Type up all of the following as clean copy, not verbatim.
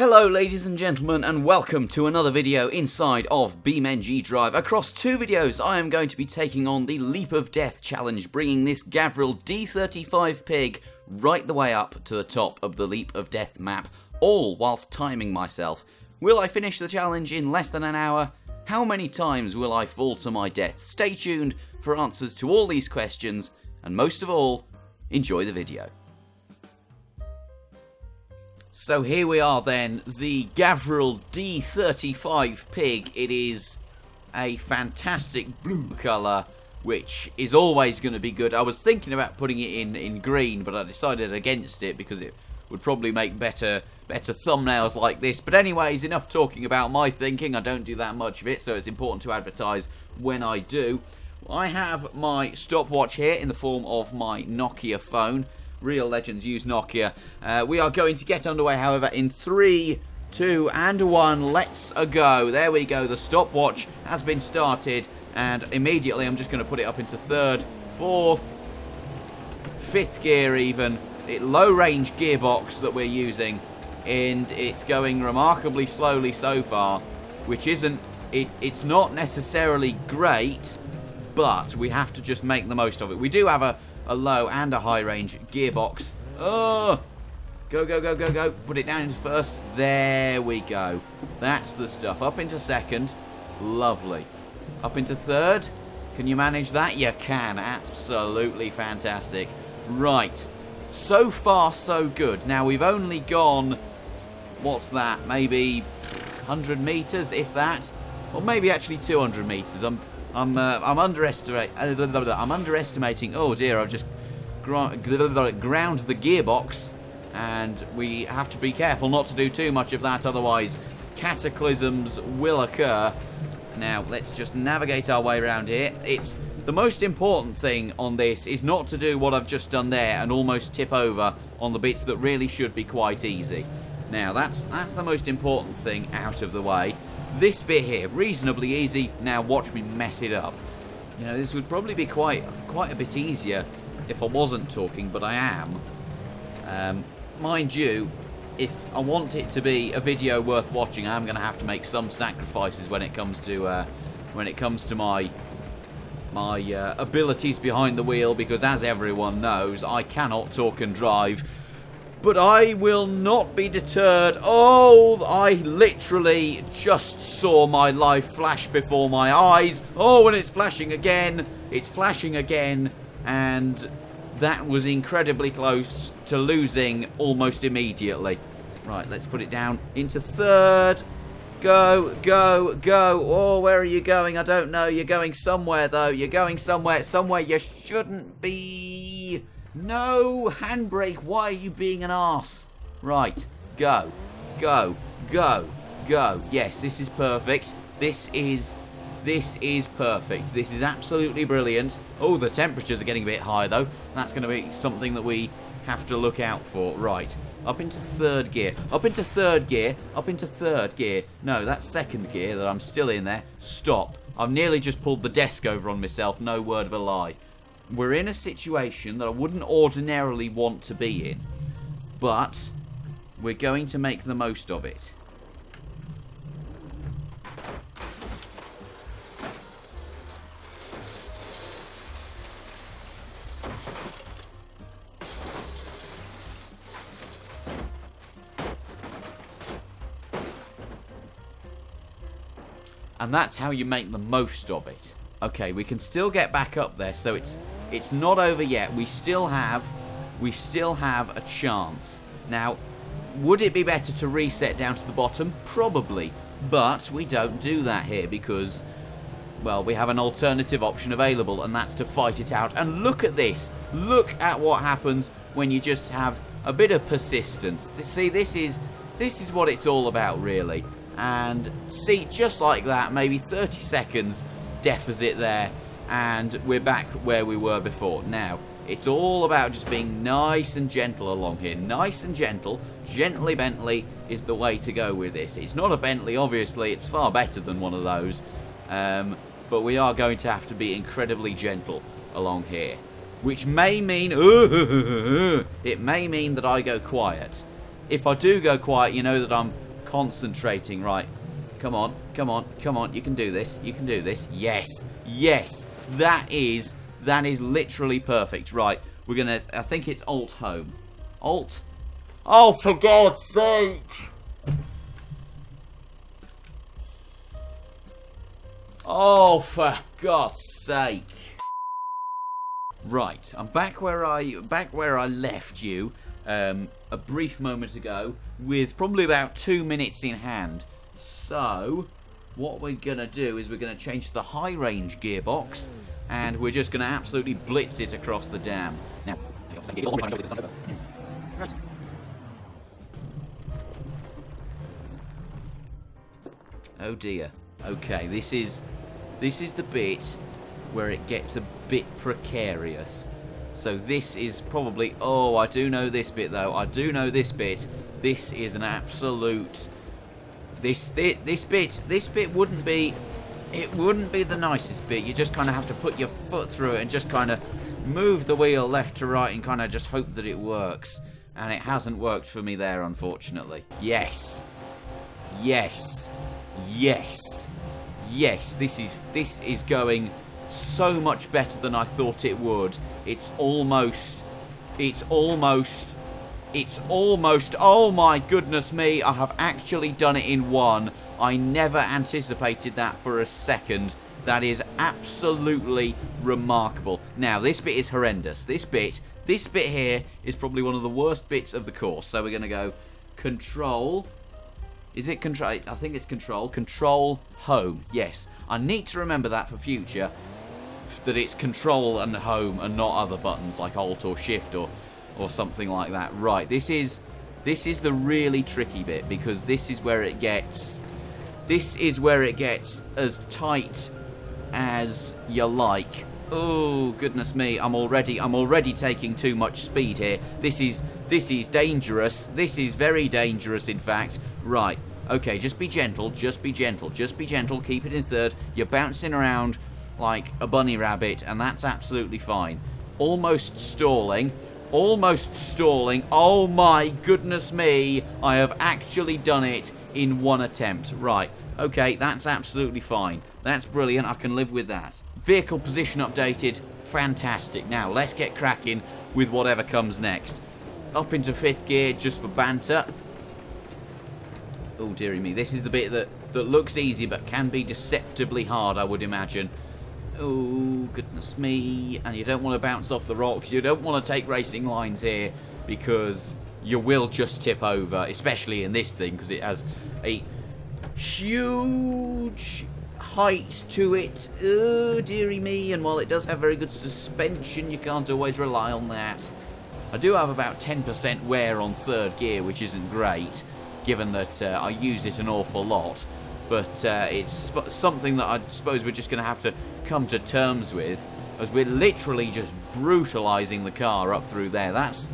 Hello ladies and gentlemen, and welcome to another video inside of BeamNG.Drive. Across two videos I am going to be taking on the Leap of Death challenge, bringing this Gavril D35 pig right the way up to the top of the Leap of Death map, all whilst timing myself. Will I finish the challenge in less than an hour? How many times will I fall to my death? Stay tuned for answers to all these questions, and most of all, enjoy the video. So here we are then, the Gavril D35 pig. It is a fantastic blue colour, which is always going to be good. I was thinking about putting it in green, but I decided against it because it would probably make better thumbnails like this. But anyways, enough talking about my thinking. I don't do that much of it, so it's important to advertise when I do. I have my stopwatch here in the form of my Nokia phone. Real legends use Nokia. We are going to get underway, however, in 3, 2, and 1. Let's go. There we go. The stopwatch has been started, and immediately I'm just going to put it up into 3rd, 4th, 5th gear even. Low-range gearbox that we're using, and it's going remarkably slowly so far, which isn't... It's not necessarily great, but we have to just make the most of it. We do have a low and a high range gearbox. Oh, go, go, go, go, go. Put it down into 1st. There we go. That's the stuff. Up into 2nd. Lovely. Up into 3rd. Can you manage that? You can. Absolutely fantastic. Right. So far, so good. Now, we've only gone... What's that? Maybe 100 meters, if that. Or maybe actually 200 meters. I'm underestimating. Oh dear, I've just ground the gearbox, and we have to be careful not to do too much of that, otherwise cataclysms will occur. Now let's just navigate our way around here. It's the most important thing on this is not to do what I've just done there and almost tip over on the bits that really should be quite easy. Now that's the most important thing out of the way. This bit here, reasonably easy. Now watch me mess it up. You know, this would probably be quite a bit easier if I wasn't talking, but I am. Mind you, if I want it to be a video worth watching, I'm going to have to make some sacrifices when it comes to my abilities behind the wheel, because as everyone knows, I cannot talk and drive. But I will not be deterred. Oh, I literally just saw my life flash before my eyes. Oh, and it's flashing again. It's flashing again. And that was incredibly close to losing almost immediately. Right, let's put it down into 3rd. Go, go, go. Oh, where are you going? I don't know. You're going somewhere, though. You're going somewhere you shouldn't be. No, handbrake, why are you being an arse? Right, go, go, go, go. Yes, this is perfect. This is perfect. This is absolutely brilliant. Oh, the temperatures are getting a bit high, though. That's going to be something that we have to look out for. Right, up into 3rd gear. Up into 3rd gear. Up into 3rd gear. No, that's 2nd gear that I'm still in there. Stop. I've nearly just pulled the desk over on myself. No word of a lie. We're in a situation that I wouldn't ordinarily want to be in, but we're going to make the most of it. And that's how you make the most of it. Okay, we can still get back up there, so it's not over yet. We still have a chance. Now, would it be better to reset down to the bottom? Probably, but we don't do that here because, well, we have an alternative option available, and that's to fight it out. And look at this. Look at what happens when you just have a bit of persistence. See, this is what it's all about, really. And see, just like that, maybe 30 seconds deficit there, and we're back where we were before. Now, it's all about just being nice and gentle along here. Nice and gentle. Gently Bentley is the way to go with this. It's not a Bentley, obviously. It's far better than one of those. But we are going to have to be incredibly gentle along here. Which may mean... it may mean that I go quiet. If I do go quiet, you know that I'm Concentrating, right. Come on, come on, come on. You can do this. You can do this. Yes. Yes. That is literally perfect. Right. We're going to, I think it's Alt Home. Alt. Oh, for God's sake. Oh, for God's sake. Right. I'm back where I left you a brief moment ago with probably about 2 minutes in hand. So, what we're going to do is we're going to change the high range gearbox and we're just going to absolutely blitz it across the dam. Now, oh dear. Okay, this is the bit where it gets a bit precarious. So this is probably, oh, I do know this bit though. I do know this bit. This is an absolute, this bit wouldn't be, it wouldn't be the nicest bit. You just kind of have to put your foot through it and just kind of move the wheel left to right and kind of just hope that it works. And it hasn't worked for me there, unfortunately. Yes. Yes. Yes. Yes, this is going so much better than I thought it would. It's almost, oh my goodness me, I have actually done it in one. I never anticipated that for a second. That is absolutely remarkable. Now, this bit is horrendous. This bit here is probably one of the worst bits of the course. So we're going to go control. Is it control? I think it's control. Control home. Yes. I need to remember that for future. That it's control and home and not other buttons like alt or shift or something like that. Right. This is the really tricky bit because this is where it gets as tight as you like. Oh goodness me! I'm already taking too much speed here. This is dangerous. This is very dangerous, in fact. Right. Okay, just be gentle. Just be gentle. Just be gentle. Keep it in third. You're bouncing around like a bunny rabbit, and that's absolutely fine. Almost stalling. Almost stalling. Oh my goodness me! I have actually done it in one attempt. Right. Okay, that's absolutely fine. That's brilliant. I can live with that. Vehicle position updated. Fantastic. Now, let's get cracking with whatever comes next. Up into 5th gear just for banter. Oh, dearie me. This is the bit that looks easy but can be deceptively hard, I would imagine. Oh, goodness me. And you don't want to bounce off the rocks. You don't want to take racing lines here because you will just tip over, especially in this thing because it has a huge height to it. Oh, dearie me. And while it does have very good suspension, you can't always rely on that. I do have about 10% wear on 3rd gear, which isn't great, given that I use it an awful lot. But it's something that I suppose we're just going to have to come to terms with, as we're literally just brutalising the car up through there. That's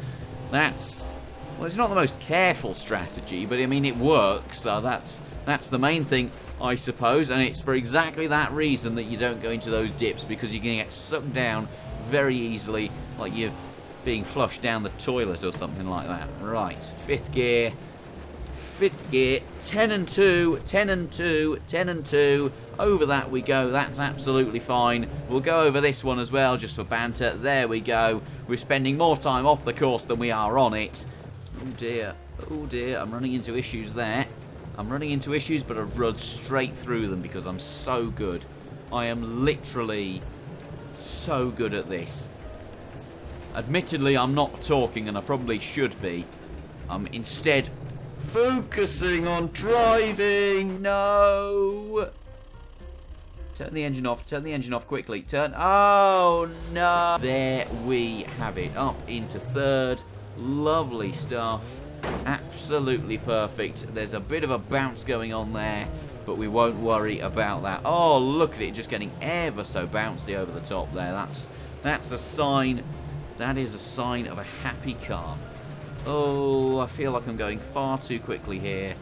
well, it's not the most careful strategy, but I mean it works. So that's the main thing, I suppose, and it's for exactly that reason that you don't go into those dips, because you can get sucked down very easily, like you're being flushed down the toilet or something like that. Right, 5th gear. 5th gear, 10 and 2, 10 and 2, 10 and 2. Over that we go. That's absolutely fine. We'll go over this one as well, just for banter. There we go. We're spending more time off the course than we are on it. Oh dear. Oh dear. I'm running into issues there. I'm running into issues, but I've run straight through them because I'm so good. I am literally so good at this. Admittedly, I'm not talking, and I probably should be. I'm instead focusing on driving. No. Turn the engine off. Turn the engine off quickly. Turn. Oh, no. There we have it. Up into 3rd. Lovely stuff. Absolutely perfect. There's a bit of a bounce going on there, but we won't worry about that. Oh, look at it. Just getting ever so bouncy over the top there. That's a sign. That is a sign of a happy car. Oh, I feel like I'm going far too quickly here.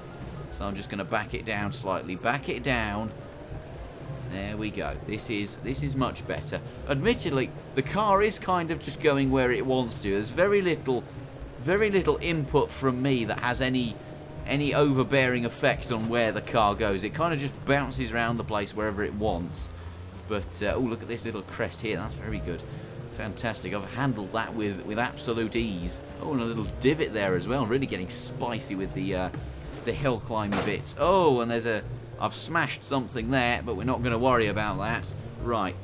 So I'm just going to back it down slightly. Back it down. There we go. This is much better. Admittedly, the car is kind of just going where it wants to. There's very little input from me that has any any overbearing effect on where the car goes. It kind of just bounces around the place wherever it wants. But, oh, look at this little crest here. That's very good. Fantastic. I've handled that with absolute ease. Oh, and a little divot there as well. Really getting spicy with the hill climbing bits. Oh, and I've smashed something there, but we're not going to worry about that. Right.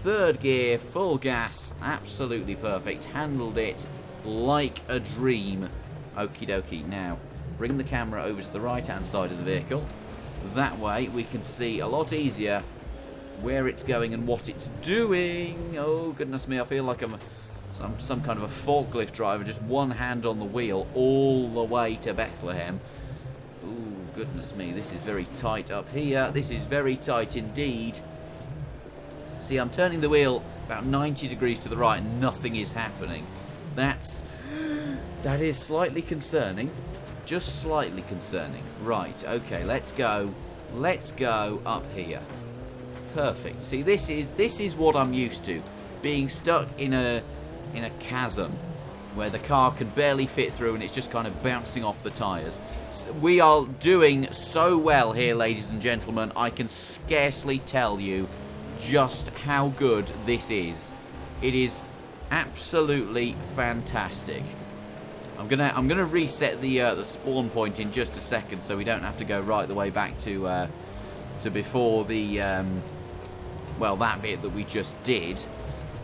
Third gear, full gas. Absolutely perfect. Handled it like a dream. Okie dokie. Now, bring the camera over to the right-hand side of the vehicle. That way, we can see a lot easier where it's going and what it's doing. Oh, goodness me, I feel like I'm some kind of a forklift driver, just one hand on the wheel all the way to Bethlehem. Oh, goodness me, this is very tight up here. This is very tight indeed. See, I'm turning the wheel about 90 degrees to the right and nothing is happening. That is slightly concerning. Just slightly concerning. Right, okay, let's go. Let's go up here. Perfect. See, this is what I'm used to. Being stuck in a chasm where the car can barely fit through and it's just kind of bouncing off the tyres. We are doing so well here, ladies and gentlemen. I can scarcely tell you just how good this is. It is absolutely fantastic. I'm gonna reset the spawn point in just a second, so we don't have to go right the way back to before the well, that bit that we just did.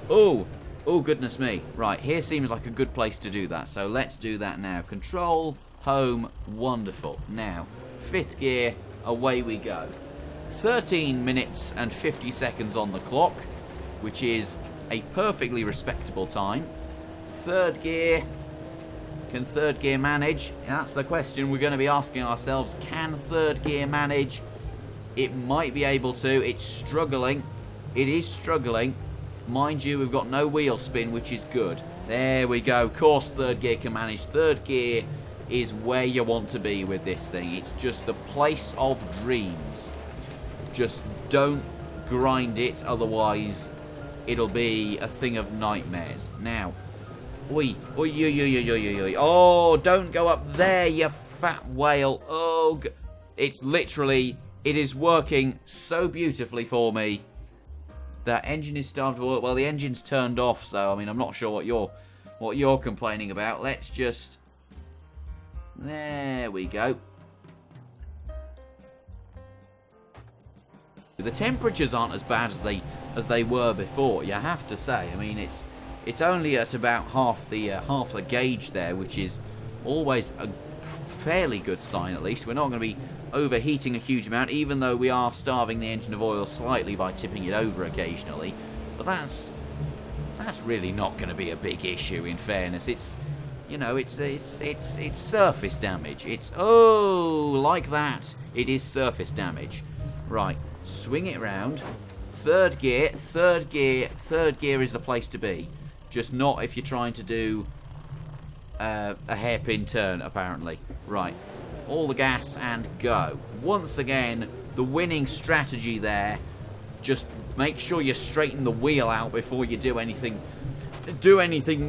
Oh goodness me. Right, here seems like a good place to do that. So let's do that now. Control, home, wonderful. Now, 5th gear, away we go. 13 minutes and 50 seconds on the clock, which is a perfectly respectable time. 3rd gear. Can 3rd gear manage? That's the question we're going to be asking ourselves. Can 3rd gear manage? It might be able to. It's struggling. It is struggling. Mind you, we've got no wheel spin, which is good. There we go. Of course, 3rd gear can manage. 3rd gear is where you want to be with this thing. It's just the place of dreams. Just don't grind it, otherwise it'll be a thing of nightmares. Now, oi, oi, oi, oi, oi, oi, oi. Oh, don't go up there, you fat whale. Oh, it's literally, it is working so beautifully for me. That engine is starved of oil. Well, the engine's turned off, so I mean, I'm not sure what you're complaining about. Let's just, there we go. The temperatures aren't as bad as they were before, you have to say. I mean, it's only at about half the gauge there, which is always a fairly good sign. At least we're not going to be overheating a huge amount, even though we are starving the engine of oil slightly by tipping it over occasionally. But that's really not going to be a big issue. In fairness, it's, you know, it's surface damage. It's, oh, like that. It is surface damage. Right. Swing it round. 3rd gear, 3rd gear, 3rd gear is the place to be. Just not if you're trying to do a hairpin turn, apparently. Right. All the gas and go. Once again, the winning strategy there. Just make sure you straighten the wheel out before you do anything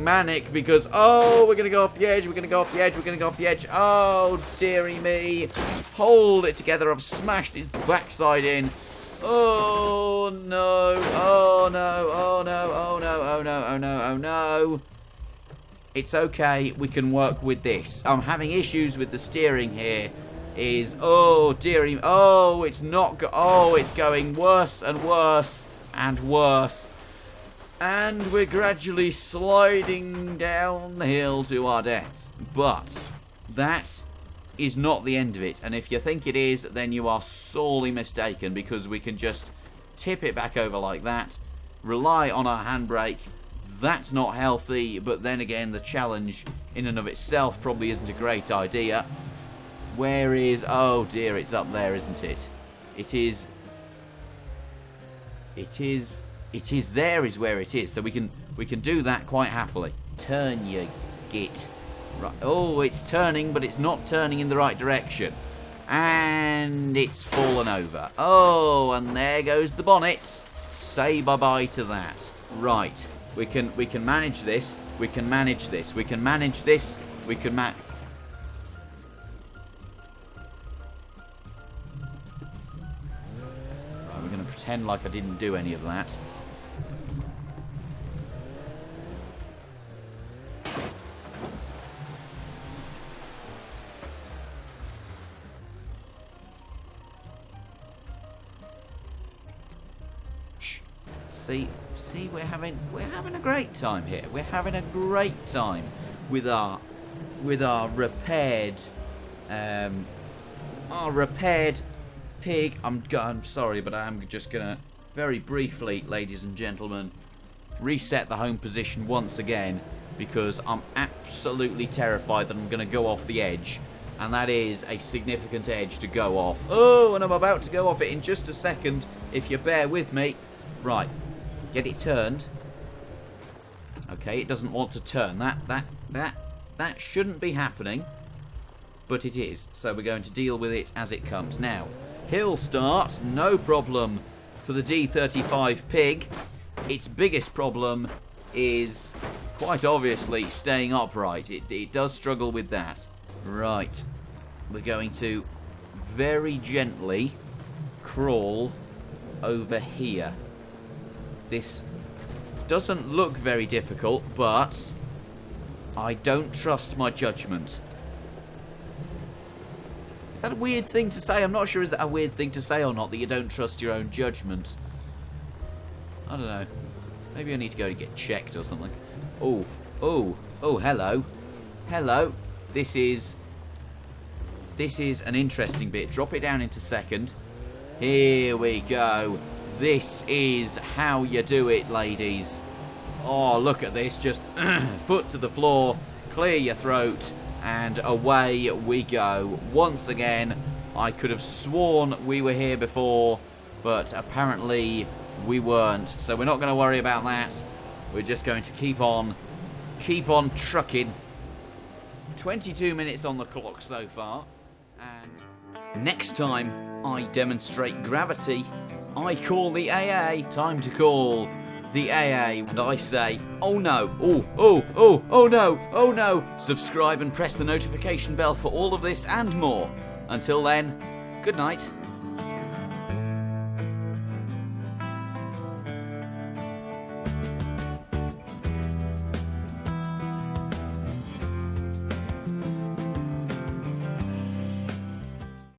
manic, because, oh, we're going to go off the edge, we're going to go off the edge, we're going to go off the edge. Oh, dearie me. Hold it together. I've smashed his backside in. Oh, no. Oh, no. Oh, no. Oh, no. Oh, no. Oh, no. Oh, no. It's okay. We can work with this. I'm having issues with the steering here. Oh, dearie. Oh, it's not. Oh, it's going worse and worse and worse. And we're gradually sliding down the hill to our deaths. But that is not the end of it. And if you think it is, then you are sorely mistaken, because we can just tip it back over like that, rely on our handbrake. That's not healthy, but then again, the challenge in and of itself probably isn't a great idea. Where is... oh dear, it's up there, isn't it? It is there is where it is. So we can do that quite happily. Turn, you git. Right. Oh, it's turning, but it's not turning in the right direction. And it's fallen over. Oh, and there goes the bonnet. Say bye-bye to that. Right. We can manage this. We can manage this. We can manage this. We can pretend like I didn't do any of that. Shh. See, we're having a great time here. We're having a great time with our repaired pig. I'm sorry, but I am just gonna very briefly, ladies and gentlemen, reset the home position once again, because I'm absolutely terrified that I'm gonna go off the edge, and that is a significant edge to go off. Oh, and I'm about to go off it in just a second, if you bear with me. Right, get it turned. Okay, it doesn't want to turn. That shouldn't be happening, but it is. So we're going to deal with it as it comes. Now, hill start, no problem for the D35 pig. Its biggest problem is quite obviously staying upright. It does struggle with that. Right, we're going to very gently crawl over here. This doesn't look very difficult, but I don't trust my judgment. Is that a weird thing to say? I'm not sure is that a weird thing to say or not, that you don't trust your own judgment. I don't know. Maybe I need to go to get checked or something. Oh, hello. Hello. This is an interesting bit. Drop it down into second. Here we go. This is how you do it, ladies. Oh, look at this. Just foot to the floor, clear your throat, and away we go. Once again, I could have sworn we were here before, but apparently we weren't. So we're not going to worry about that. We're just going to keep on trucking. 22 minutes on the clock so far. And next time I demonstrate gravity, I call the AA. Time to call the AA. And I say, oh no, oh no. Subscribe and press the notification bell for all of this and more. Until then, good night.